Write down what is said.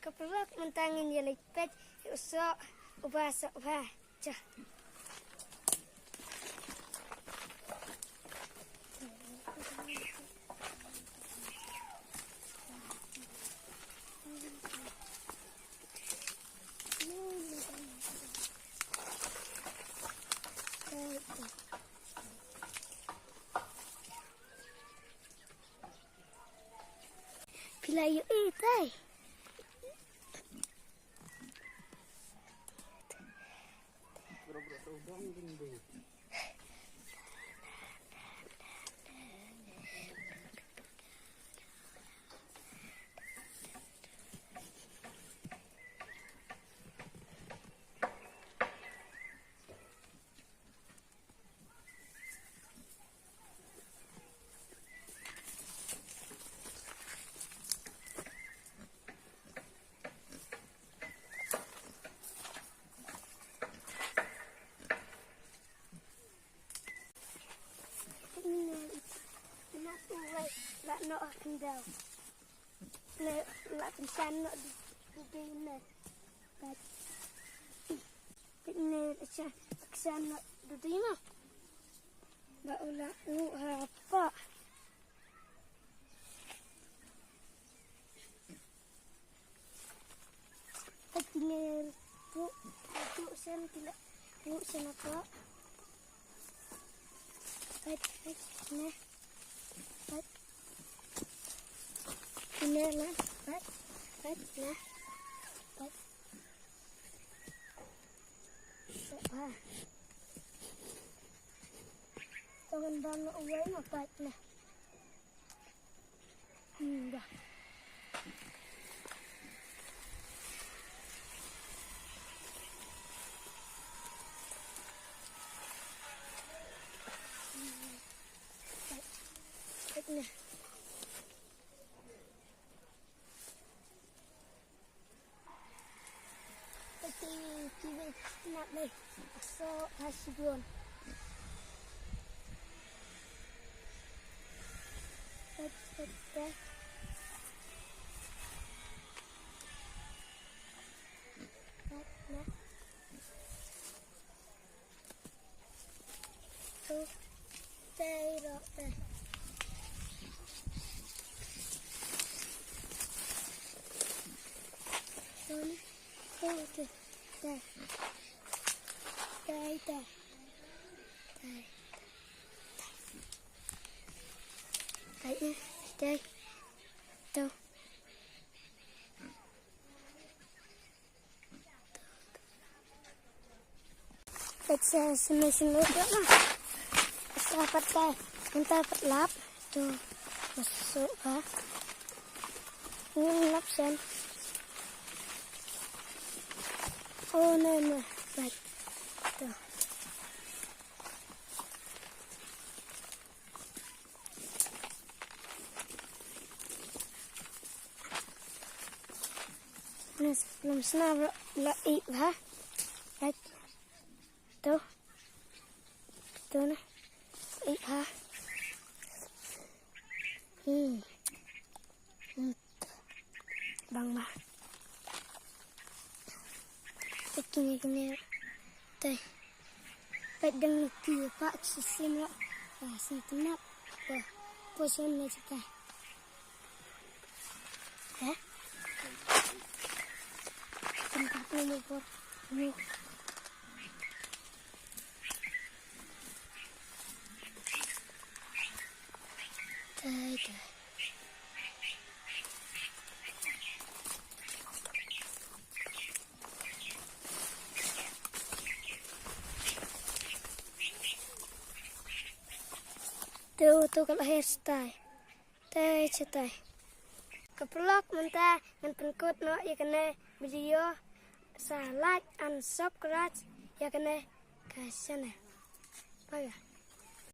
Kepelak mentangin ya lepet usok ubah cah. Bila yuk itai. Lại nọ thằng đầu lại thằng san nọ đi này cái này san nọ đi mà lại là ngủ hà pa cái này bu sen tidak bu sen apa cái này ini lah, baik lah, baik. Jangan bangun awal mah baik lah. Dah. Baik lah. Nak ni, so hasibuan. So, tay rok đây. Đây. Đây. Đâu. Kita semua dah lah. Dapat dah. Kita dapat lap. Tu masuk ha. Ini lap sen. Oh no. Baik. Tu. Belum senang laik ha. Baik. Tu nah. Laik ha. Bang bah. Kini. Teh. Baik dengan dia pak sistem lah. Sentenap. Posen ni cakap. Tempat ni buat ni. Dah. Tu kalau hairstyle. Cetai. Kepelak mentah dan pengkut no ya kena video like and subscribe ya kena kasih na. Baik.